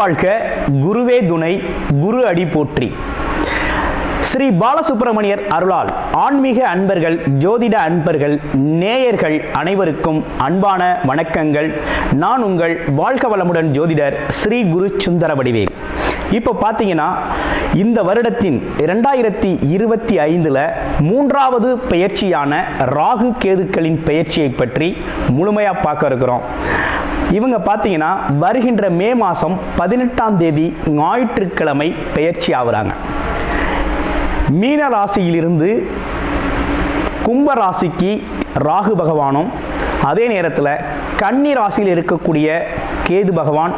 வாழ்க, குருவே துணை, குரு அடி போற்றி. ஸ்ரீ பாலசுப்பிரமணியர் அருளால் ஆன்மீக அன்பர்கள், ஜோதிட அன்பர்கள், நேயர்கள் அனைவருக்கும் அன்பான வணக்கங்கள். நான் உங்கள் வாழ்க வளமுடன் ஜோதிடர் ஸ்ரீ குரு சுந்தரவடிவேல். இப்போ பார்த்தீங்கன்னா இந்த வருடத்தின் 2025 மூன்றாவது பெயர்ச்சியான ராகு கேதுக்களின் பெயர்ச்சியை பற்றி முழுமையாக பார்க்க இருக்கிறோம். இவங்க பார்த்தீங்கன்னா வருகின்ற மே மாதம் 18ஆம் தேதி ஞாயிற்றுக்கிழமை பெயர்ச்சி ஆகுறாங்க. மீன ராசியிலிருந்து கும்ப ராசிக்கு ராகு பகவானும், அதே நேரத்தில் கன்னி ராசியில் இருக்கக்கூடிய கேது பகவான்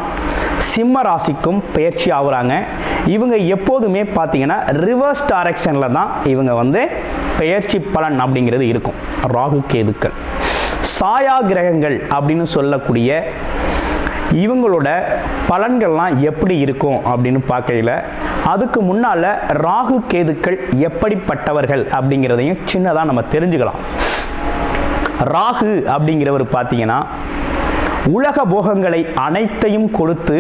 சிம்ம ராசிக்கும் பெயர்ச்சி ஆகுறாங்க. இவங்க எப்போதுமே பார்த்தீங்கன்னா ரிவர்ஸ் டைரக்ஷனில் தான் இவங்க பெயர்ச்சி பலன் அப்படிங்கிறது இருக்கும். ராகு கேதுக்கள் சாயா கிரகங்கள் அப்படின்னு சொல்லக்கூடிய இவங்களோட பலன்கள்லாம் எப்படி இருக்கும் அப்படின்னு பார்க்கையில் அதுக்கு முன்னால் ராகு கேதுக்கள் எப்படிப்பட்டவர்கள் அப்படிங்கிறதையும் சின்னதாக நம்ம தெரிஞ்சுக்கலாம். ராகு அப்படிங்கிறவர் பார்த்தீங்கன்னா உலக போகங்களை அனைத்தையும் கொடுத்து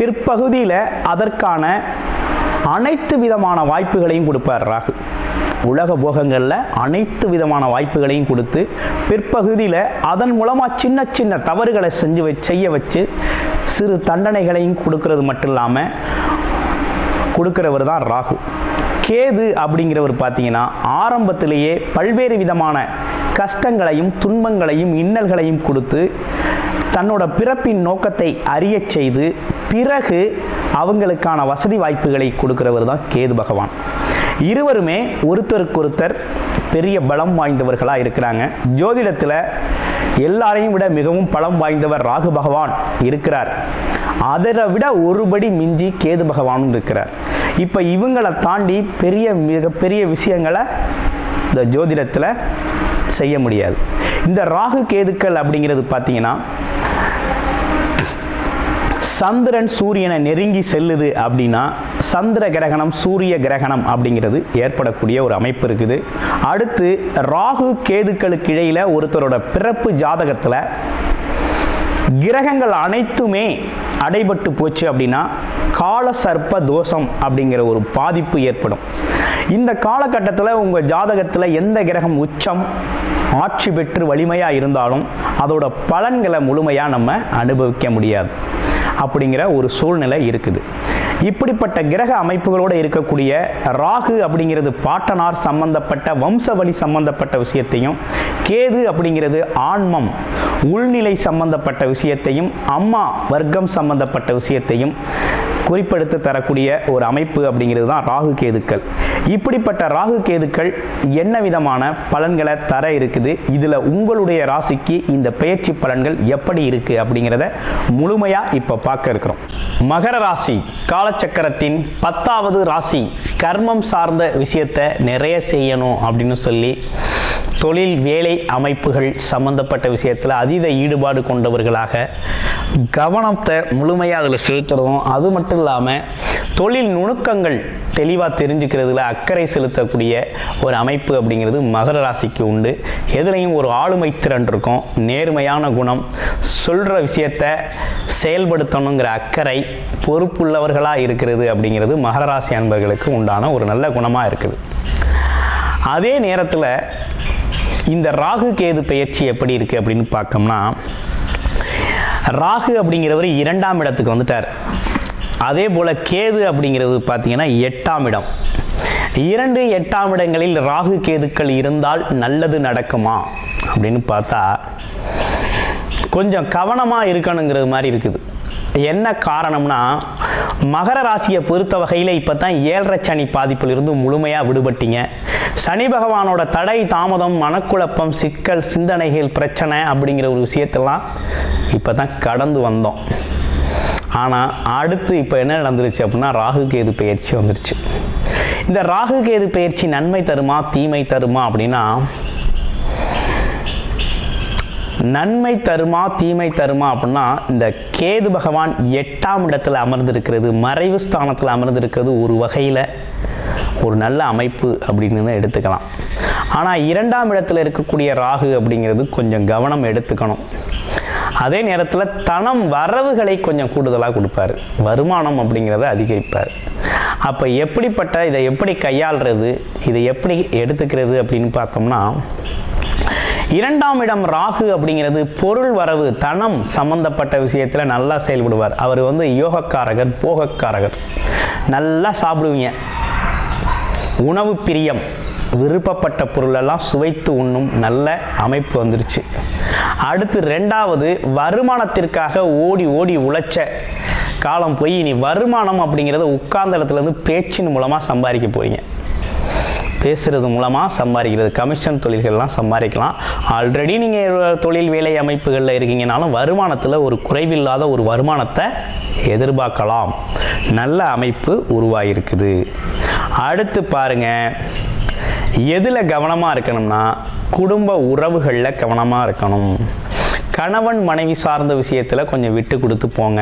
பிற்பகுதியில் அதற்கான அனைத்து விதமான வாய்ப்புகளையும் கொடுப்பார். ராகு உலக போகங்களில் அனைத்து விதமான வாய்ப்புகளையும் கொடுத்து பிற்பகுதியில் அதன் மூலமாக சின்ன சின்ன தவறுகளை செய்ய வச்சு சிறு தண்டனைகளையும் கொடுக்கறது மட்டும் இல்லாமல் கொடுக்கிறவர் தான் ராகு. கேது அப்படிங்கிறவர் பார்த்தீங்கன்னா ஆரம்பத்திலேயே பல்வேறு விதமான கஷ்டங்களையும் துன்பங்களையும் இன்னல்களையும் கொடுத்து தன்னோட பிறப்பின் நோக்கத்தை அறிய செய்து பிறகு அவங்களுக்கான வசதி வாய்ப்புகளை கொடுக்கிறவர் தான் கேது பகவான். இருவருமே ஒருத்தருக்கொருத்தர் பெரிய பலம் வாய்ந்தவர்களாக இருக்கிறாங்க. ஜோதிடத்தில் எல்லாரையும் விட மிகவும் பலம் வாய்ந்தவர் ராகு பகவான் இருக்கிறார். அதை விட ஒருபடி மிஞ்சி கேது பகவானும் இருக்கிறார். இப்போ இவங்களை தாண்டி மிகப்பெரிய விஷயங்களை இந்த ஜோதிடத்தில் செய்ய முடியாது. இந்த ராகு கேதுக்கள் அப்படிங்கிறது பார்த்தீங்கன்னா சந்திரன் சூரியனை நெருங்கி செல்லுது அப்படின்னா சந்திர கிரகணம், சூரிய கிரகணம் அப்படிங்கிறது ஏற்படக்கூடிய ஒரு அமைப்பு இருக்குது. அடுத்து ராகு கேதுக்களுக்கு இடையில ஒருத்தரோட பிறப்பு ஜாதகத்தில் கிரகங்கள் அனைத்துமே அடைபட்டு போச்சு அப்படின்னா கால சர்ப்ப தோஷம் அப்படிங்கிற ஒரு பாதிப்பு ஏற்படும். இந்த காலகட்டத்தில் உங்கள் ஜாதகத்தில் எந்த கிரகம் உச்சம் ஆட்சி பெற்று வலிமையாக இருந்தாலும் அதோட பலன்களை முழுமையாக நம்ம அனுபவிக்க முடியாது அப்படிங்கிற ஒரு சூழ்நிலை இருக்குது. இப்படிப்பட்ட கிரக அமைப்புகளோடு இருக்கக்கூடிய ராகு அப்படிங்கிறது பாட்டனார் சம்பந்தப்பட்ட வம்சவழி சம்பந்தப்பட்ட விஷயத்தையும், கேது அப்படிங்கிறது ஆன்மம் உள்நிலை சம்பந்தப்பட்ட விஷயத்தையும், அம்மா வர்க்கம் சம்பந்தப்பட்ட விஷயத்தையும் குறிப்பெடுத்து தரக்கூடிய ஒரு அமைப்பு அப்படிங்கிறது தான் ராகு கேதுக்கள். இப்படிப்பட்ட ராகு கேதுக்கள் என்ன விதமான பலன்களை தர இருக்குது, இதில் உங்களுடைய ராசிக்கு இந்த பெயர்ச்சி பலன்கள் எப்படி இருக்கு அப்படிங்கிறத முழுமையாக இப்போ பார்க்க இருக்கிறோம். மகர ராசி காலச்சக்கரத்தின் 10வது ராசி. கர்மம் சார்ந்த விஷயத்தை நிறைய செய்யணும் அப்படின்னு சொல்லி தொழில் வேலை அமைப்புகள் சம்பந்தப்பட்ட விஷயத்தில் அதீத ஈடுபாடு கொண்டவர்களாக கவனத்தை முழுமையாக அதில் செலுத்துறதும், அது மட்டும் இல்லாமல் தொழில் நுணுக்கங்கள் தெளிவாக தெரிஞ்சுக்கிறதுல அக்கறை செலுத்தக்கூடிய ஒரு அமைப்பு அப்படிங்கிறது மகர ராசிக்கு உண்டு. எதுலையும் ஒரு ஆளுமை திறன் இருக்கும், நேர்மையான குணம், சொல்கிற விஷயத்தை செயல்படுத்தணுங்கிற அக்கறை, பொறுப்புள்ளவர்களாக இருக்கிறது அப்படிங்கிறது மகர ராசி அன்பர்களுக்கு உண்டான ஒரு நல்ல குணமாக இருக்குது. அதே நேரத்தில் இந்த ராகு கேது பெயர்ச்சி எப்படி இருக்குது அப்படின்னு பார்த்தோம்னா, ராகு அப்படிங்கிறவர் 2ஆம் இடத்துக்கு வந்துட்டார். அதே போல் கேது அப்படிங்கிறது பார்த்தீங்கன்னா 8ஆம் இடம். 2, 8ஆம் இடங்களில் ராகு கேதுக்கள் இருந்தால் நல்லது நடக்குமா அப்படின்னு பார்த்தா கொஞ்சம் கவனமாக இருக்கணுங்கிறது மாதிரி இருக்குது. என்ன காரணம்னா, மகர ராசியை பொறுத்த வகையில் இப்போ தான் 7.5 சனி பாதிப்பிலிருந்து முழுமையாக விடுபட்டீங்க. சனி பகவானோட தடை, தாமதம், மனக்குழப்பம், சிக்கல், சிந்தனைகள், பிரச்சனை அப்படிங்கிற ஒரு விஷயத்தெல்லாம் இப்போ தான் கடந்து வந்தோம். ஆனால் அடுத்து இப்போ என்ன நடந்துருச்சு அப்படின்னா ராகு கேது பெயர்ச்சி வந்துருச்சு. இந்த ராகு கேது பெயர்ச்சி நன்மை தருமா தீமை தருமா அப்படின்னா, நன்மை தருமா தீமை தருமா அப்படின்னா, இந்த கேது பகவான் 8ஆம் இடத்துல அமர்ந்திருக்கிறது, மறைவு ஸ்தானத்தில் அமர்ந்திருக்கிறது ஒரு வகையில் ஒரு நல்ல அமைப்பு அப்படின்னு தான் எடுத்துக்கலாம். ஆனால் 2ஆம் இடத்துல இருக்கக்கூடிய ராகு அப்படிங்கிறது கொஞ்சம் கவனம் எடுத்துக்கணும். அதே நேரத்தில் தனம் வரவுகளை கொஞ்சம் கூடுதலாக கொடுப்பார், வருமானம் அப்படிங்கிறத அதிகரிப்பார். அப்போ எப்படிப்பட்ட இதை எப்படி கையாளுறது, இதை எப்படி எடுத்துக்கிறது அப்படின்னு பார்த்தோம்னா, 2ஆம் இடம் ராகு அப்படிங்கிறது பொருள் வரவு தனம் சம்பந்தப்பட்ட விஷயத்தில் நல்லா செயல்படுவார். அவர் யோகக்காரகர், போகக்காரகர். நல்லா சாப்பிடுவீங்க, உணவு பிரியம், விருப்பப்பட்ட பொருளெல்லாம் சுவைத்து உண்ணும் நல்ல அமைப்பு வந்துருச்சு. அடுத்து 2வது வருமானத்திற்காக ஓடி ஓடி உழைச்ச காலம் போய் இனி வருமானம் அப்படிங்கிறத உட்கார்ந்த இடத்துலேருந்து பேச்சின் மூலமாக சம்பாதிக்க போகிறீங்க. பேசுகிறது மூலமாக சம்பாதிக்கிறது, கமிஷன் தொழில்கள்லாம் சம்பாதிக்கலாம். ஆல்ரெடி நீங்கள் தொழில் வேலை அமைப்புகளில் இருக்கீங்கனாலும் வருமானத்தில் ஒரு குறைவில்லாத ஒரு வருமானத்தை எதிர்பார்க்கலாம். நல்ல அமைப்பு உருவாகிருக்குது. அடுத்து பாருங்கள், எதில் கவனமாக இருக்கணும்னா குடும்ப உறவுகளில் கவனமாக இருக்கணும். கணவன் மனைவி சார்ந்த விஷயத்தில் கொஞ்சம் விட்டு கொடுத்து போங்க.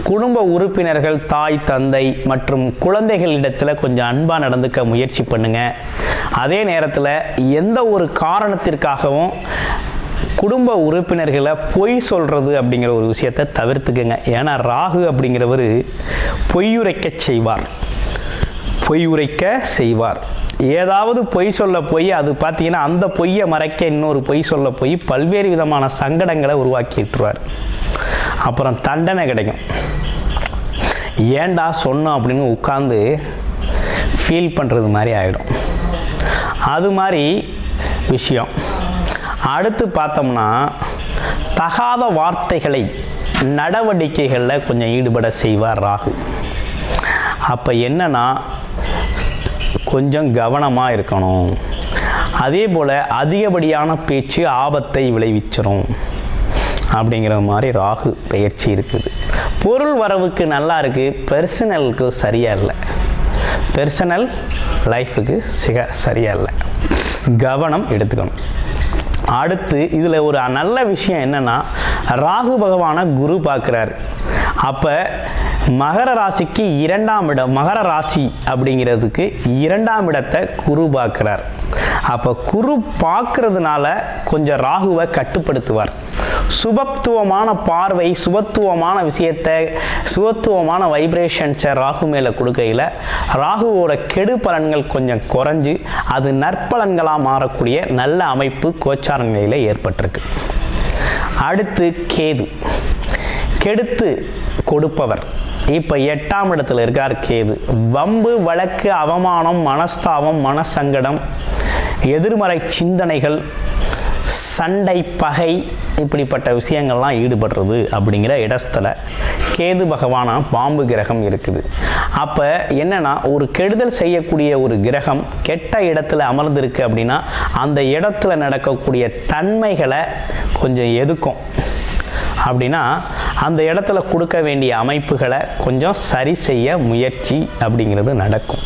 குடும்ப உறுப்பினர்கள், தாய் தந்தை மற்றும் குழந்தைகளிடத்தில் கொஞ்சம் அன்பாக நடந்துக்க முயற்சி பண்ணுங்க. அதே நேரத்தில் எந்த ஒரு காரணத்திற்காகவும் குடும்ப உறுப்பினர்களை பொய் சொல்கிறது அப்படிங்கிற ஒரு விஷயத்தை தவிர்த்துக்குங்க. ஏன்னா ராகு அப்படிங்கிறவர் பொய்யுரைக்க செய்வார். ஏதாவது பொய் சொல்ல போய் அது பார்த்தீங்கன்னா அந்த பொய்யை மறைக்க இன்னொரு பொய் சொல்ல போய் பல்வேறு விதமான சங்கடங்களை உருவாக்கிட்டுருவார். அப்புறம் தண்டனை கிடைக்கும். ஏண்டா சொன்னோம் அப்படின்னு உட்காந்து ஃபீல் பண்ணுறது மாதிரி ஆகிடும். அது மாதிரி விஷயம். அடுத்து பார்த்தோம்னா, தகாத வார்த்தைகளை நடவடிக்கைகளில் கொஞ்சம் ஈடுபட செய்வார் ராகு. அப்போ என்னன்னா கொஞ்சம் கவனமாக இருக்கணும். அதே போல் அதிகப்படியான பேச்சு ஆபத்தை விளைவிச்சிரும் அப்படிங்கிற மாதிரி ராகு பெயர்ச்சி இருக்குது. பொருள் வரவுக்கு நல்லா இருக்குது, பர்சனலுக்கு சரியாக இல்லை. பர்சனல் லைஃபுக்கு சரியாக இல்லை. கவனம் எடுத்துக்கணும். அடுத்து இதில் ஒரு நல்ல விஷயம் என்னென்னா, ராகு பகவானை குரு பார்க்குறாரு. அப்போ மகர ராசிக்கு 2ஆம் இடம், மகர ராசி அப்படிங்கிறதுக்கு 2ஆம் இடத்தை குரு பார்க்குறார். அப்போ குரு பார்க்கறதுனால கொஞ்சம் ராகுவை கட்டுப்படுத்துவார். சுபத்துவமான பார்வை, சுபத்துவமான விஷயத்தை, சுபத்துவமான வைப்ரேஷன்ஸை ராகு மேலே கொடுக்கையில் ராகுவோட கெடு பலன்கள் கொஞ்சம் குறைஞ்சு அது நற்பலன்களாக மாறக்கூடிய நல்ல அமைப்பு கோச்சார நிலையில் ஏற்பட்டிருக்கு. அடுத்து கேது, கெடுத்து கொடுப்பவர். இப்போ 8ஆம் இடத்துல இருக்கார் கேது. வம்பு, வழக்கு, அவமானம், மனஸ்தாபம், மனசங்கடம், எதிர்மறை சிந்தனைகள், சண்டை, பகை, இப்படிப்பட்ட விஷயங்கள்லாம் ஈடுபடுறது அப்படிங்கிற இடத்துல கேது பகவான பாம்பு கிரகம் இருக்குது. அப்போ என்னன்னா, ஒரு கெடுதல் செய்யக்கூடிய ஒரு கிரகம் கெட்ட இடத்துல அமர்ந்திருக்கு அப்படின்னா அந்த இடத்துல நடக்கக்கூடிய தன்மைகளை கொஞ்சம் எதுக்கும். அப்படின்னா அந்த இடத்துல கொடுக்க வேண்டிய அமைப்புகளை கொஞ்சம் சரி செய்ய முயற்சி அப்படிங்கிறது நடக்கும்.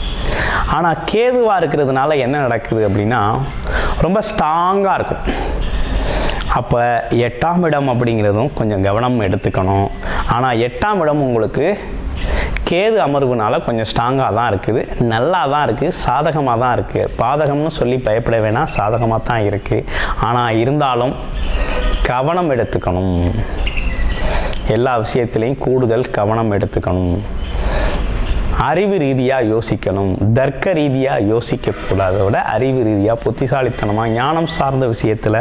ஆனால் கேதுவாக இருக்கிறதுனால என்ன நடக்குது அப்படின்னா ரொம்ப ஸ்ட்ராங்காக இருக்கும். அப்போ 8ஆம் இடம் அப்படிங்கிறதும் கொஞ்சம் கவனம் எடுத்துக்கணும். ஆனால் 8ஆம் இடம் உங்களுக்கு கேது அமர்வுனால கொஞ்சம் ஸ்ட்ராங்காக தான் இருக்குது, நல்லா தான் இருக்குது, சாதகமாக தான் இருக்குது. பாதகம்னு சொல்லி பயப்பட வேணாம், சாதகமாக தான் இருக்குது. ஆனால் இருந்தாலும் கவனம் எடுத்துக்கணும். எல்லா விஷயத்திலையும் கூடுதல் கவனம் எடுத்துக்கணும். அறிவு ரீதியாக யோசிக்கணும், தர்க்க ரீதியாக யோசிக்கக்கூடாத விட அறிவு ரீதியாக புத்திசாலித்தனமாக ஞானம் சார்ந்த விஷயத்தில்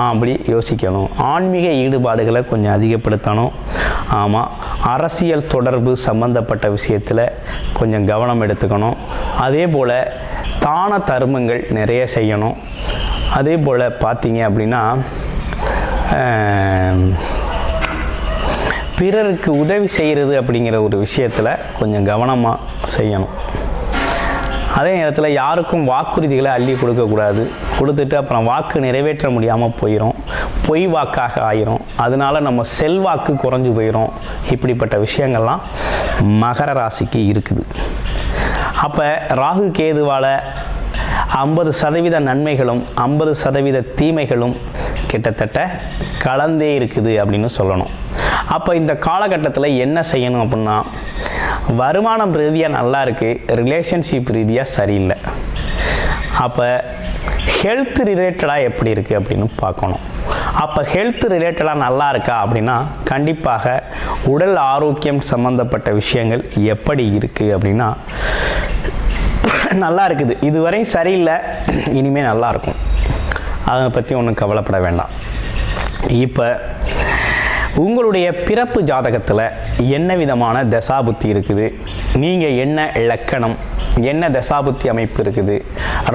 அப்படி யோசிக்கணும். ஆன்மீக ஈடுபாடுகளை கொஞ்சம் அதிகப்படுத்தணும். ஆமாம், அரசியல் தொடர்பு சம்பந்தப்பட்ட விஷயத்தில் கொஞ்சம் கவனம் எடுத்துக்கணும். அதே போல் தான தர்மங்கள் நிறைய செய்யணும். அதே போல் பார்த்தீங்க அப்படின்னா பிறருக்கு உதவி செய்கிறது அப்படிங்கிற ஒரு விஷயத்தில் கொஞ்சம் கவனமாக செய்யணும். அதே நேரத்தில் யாருக்கும் வாக்குறுதிகளை அள்ளி கொடுக்கக்கூடாது. கொடுத்துட்டு அப்புறம் வாக்கு நிறைவேற்ற முடியாமல் போயிடும், பொய் வாக்காக ஆயிரும். அதனால நம்ம செல்வாக்கு குறைஞ்சு போயிடும். இப்படிப்பட்ட விஷயங்கள்லாம் மகர ராசிக்கு இருக்குது. அப்போ ராகு கேதுவால் 50% நன்மைகளும் 50% தீமைகளும் கிட்டத்தட்ட கலந்தே இருக்குது அப்படின்னு சொல்லணும். அப்போ இந்த காலகட்டத்தில் என்ன செய்யணும் அப்படின்னா, வருமானம் ரீதியாக நல்லா இருக்குது, ரிலேஷன்ஷிப் ரீதியாக சரியில்லை. அப்போ ஹெல்த் ரிலேட்டடாக எப்படி இருக்குது அப்படின்னு பார்க்கணும். அப்போ ஹெல்த் ரிலேட்டடாக நல்லா இருக்கா அப்படின்னா கண்டிப்பாக உடல் ஆரோக்கியம் சம்பந்தப்பட்ட விஷயங்கள் எப்படி இருக்குது அப்படின்னா நல்லா இருக்குது. இதுவரை சரியில்லை, இனிமேல் நல்லா இருக்கும். அதை பற்றி ஒன்றும் கவலைப்பட வேண்டாம். இப்போ உங்களுடைய பிறப்பு ஜாதகத்தில் என்ன விதமான தசாபுத்தி இருக்குது, நீங்கள் என்ன லக்கணம், என்ன தசாபுத்தி அமைப்பு இருக்குது,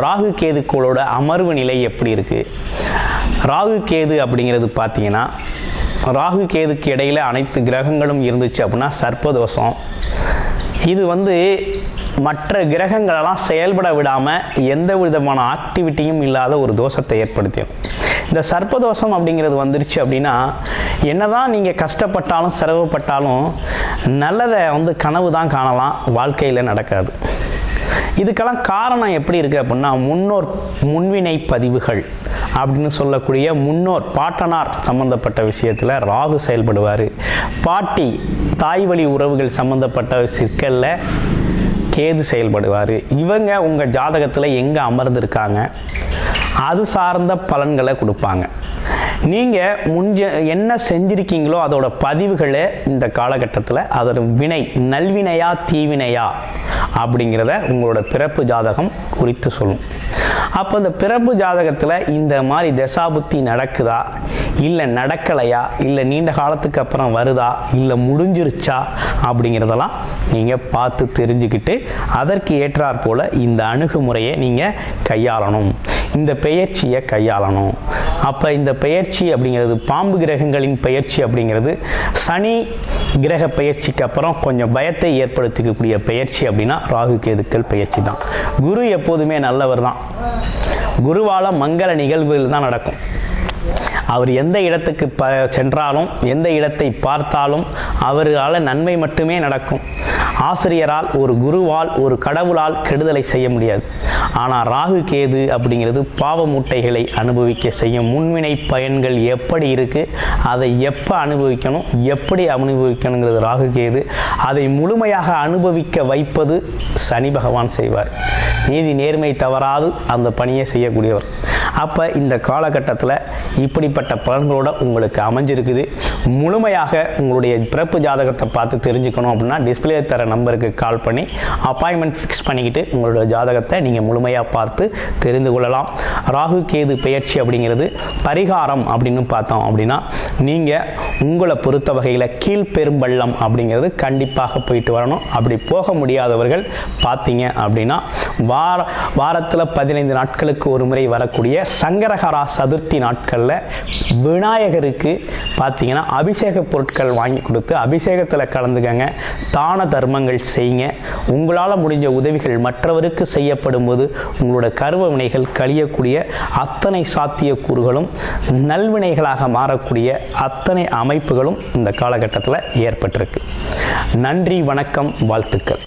ராகு கேதுக்களோட அமர்வு நிலை எப்படி இருக்குது. ராகு கேது அப்படிங்கிறது பார்த்தீங்கன்னா, ராகு கேதுக்கு இடையில் அனைத்து கிரகங்களும் இருந்துச்சு அப்படின்னா சர்ப்பதோஷம். இது மற்ற கிரகங்களெல்லாம் செயல்பட விடாமல் எந்த விதமான ஆக்டிவிட்டியும் இல்லாத ஒரு தோஷத்தை ஏற்படுத்திடும். இந்த சர்ப்பதோஷம் அப்படிங்கிறது வந்துருச்சு அப்படின்னா என்னதான் நீங்கள் கஷ்டப்பட்டாலும் சிரமப்பட்டாலும் நல்லதை கனவு தான் காணலாம், வாழ்க்கையில் நடக்காது. இதுக்கெல்லாம் காரணம் எப்படி இருக்குது அப்படின்னா முன்வினை பதிவுகள் அப்படின்னு சொல்லக்கூடிய முன்னோர் பாட்டனார் சம்மந்தப்பட்ட விஷயத்தில் ராகு செயல்படுவார். பாட்டி தாய் வழி உறவுகள் சம்மந்தப்பட்ட சிக்கலில் கேது செயல்படுவார். இவங்க உங்கள் ஜாதகத்தில் எங்கே அமர்ந்திருக்காங்க அது சார்ந்த பலன்களை கொடுப்பாங்க. நீங்கள் என்ன செஞ்சுருக்கீங்களோ அதோட பதிவுகளை இந்த காலகட்டத்தில் அதோட வினை நல்வினையா தீவினையா அப்படிங்கிறத உங்களோட பிறப்பு ஜாதகம் குறித்து சொல்லும். அப்போ இந்த பிறப்பு ஜாதகத்தில் இந்த மாதிரி தசாபுத்தி நடக்குதா, இல்லை நடக்கலையா, இல்லை நீண்ட காலத்துக்கு அப்புறம் வருதா, இல்லை முடிஞ்சிருச்சா அப்படிங்கிறதெல்லாம் நீங்கள் பார்த்து தெரிஞ்சுக்கிட்டு அதற்கு ஏற்றாற் போல் இந்த அணுகுமுறையை நீங்கள் கையாளணும், இந்த பெயர்ச்சியை கையாளணும். அப்போ இந்த பெயர்ச்சி அப்படிங்கிறது பாம்பு கிரகங்களின் பெயர்ச்சி அப்படிங்கிறது சனி கிரக பெயர்ச்சிக்கு அப்புறம் கொஞ்சம் பயத்தை ஏற்படுத்திக்கக்கூடிய பெயர்ச்சி அப்படின்னா ராகு கேதுக்கள் பெயர்ச்சி தான். குரு எப்போதுமே நல்லவர் தான். குருவால் மங்கள நிகழ்வுகள் தான் நடக்கும். அவர் எந்த இடத்துக்கு சென்றாலும் எந்த இடத்தை பார்த்தாலும் அவரால் நன்மை மட்டுமே நடக்கும். ஆசிரியரால் ஒரு குருவால் ஒரு கடவுளால் கெடுதலை செய்ய முடியாது. ஆனால் ராகு கேது அப்படிங்கிறது பாவ மூட்டைகளை அனுபவிக்க செய்யும். முன்வினை பயன்கள் எப்படி இருக்குது, அதை எப்போ அனுபவிக்கணும், எப்படி அனுபவிக்கணுங்கிறது ராகு கேது. அதை முழுமையாக அனுபவிக்க வைப்பது சனி பகவான் செய்வார். நீதி நேர்மை தவறாது அந்த பணியை செய்யக்கூடியவர். அப்போ இந்த காலகட்டத்தில் இப்படிப்பட்ட பலன்களோட உங்களுக்கு அமைஞ்சிருக்குது. முழுமையாக உங்களுடைய பிறப்பு ஜாதகத்தை பார்த்து தெரிஞ்சுக்கணும் அப்படின்னா டிஸ்பிளே தர நம்பருக்கு கால் பண்ணி அப்பாயின்மெண்ட் ஃபிக்ஸ் பண்ணிக்கிட்டு உங்களோட ஜாதகத்தை நீங்கள் முழுமையாக பார்த்து தெரிந்து கொள்ளலாம். ராகு கேது பெயர்ச்சி அப்படிங்கிறது பரிகாரம் அப்படின்னு பார்த்தோம் அப்படின்னா நீங்கள் உங்களை பொறுத்த வகையில் கீழ்பெரும்பள்ளம் அப்படிங்கிறது கண்டிப்பாக போயிட்டு வரணும். அப்படி போக முடியாதவர்கள் பார்த்தீங்க அப்படின்னா வாரத்தில் 15 நாட்களுக்கு ஒரு முறை வரக்கூடிய சங்கரஹரா சதுர்த்தி நாட்களில் விநாயகருக்கு பார்த்தீங்கன்னா அபிஷேக பொருட்கள் வாங்கி கொடுத்து அபிஷேகத்தில் கலந்துக்கங்க. தான தர்மங்கள் செய்யுங்க. உங்களால் முடிஞ்ச உதவிகள் மற்றவருக்கு செய்யப்படும் போது உங்களோட கர்வ வினைகள் கழியக்கூடிய அத்தனை சாத்தியக்கூறுகளும் நல்வினைகளாக மாறக்கூடிய அத்தனை அமைப்புகளும் இந்த காலகட்டத்தில் ஏற்பட்டிருக்கு. நன்றி, வணக்கம், வாழ்த்துக்கள்.